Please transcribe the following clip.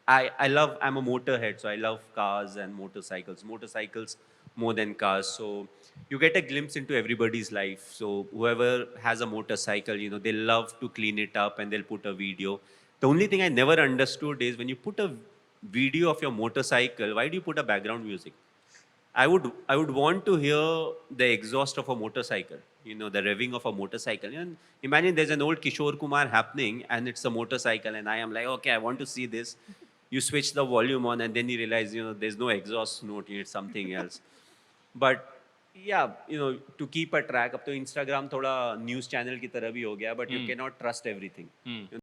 I'm a motorhead, so I love cars and motorcycles more than cars. So you get a glimpse into everybody's life. So whoever has a motorcycle, they love to clean it up and they'll put a video. The only thing I never understood is when you put a video of your motorcycle, why do you put a background music? I would want to hear the exhaust of a motorcycle, the revving of a motorcycle. And imagine there's an old Kishore Kumar happening and it's a motorcycle and I am like, okay, I want to see this. You switch the volume on and then you realize, there's no exhaust note, it's something else. But yeah, to keep a track, अब तो Instagram थोड़ा news channel की तरह भी हो गया, but you cannot trust everything.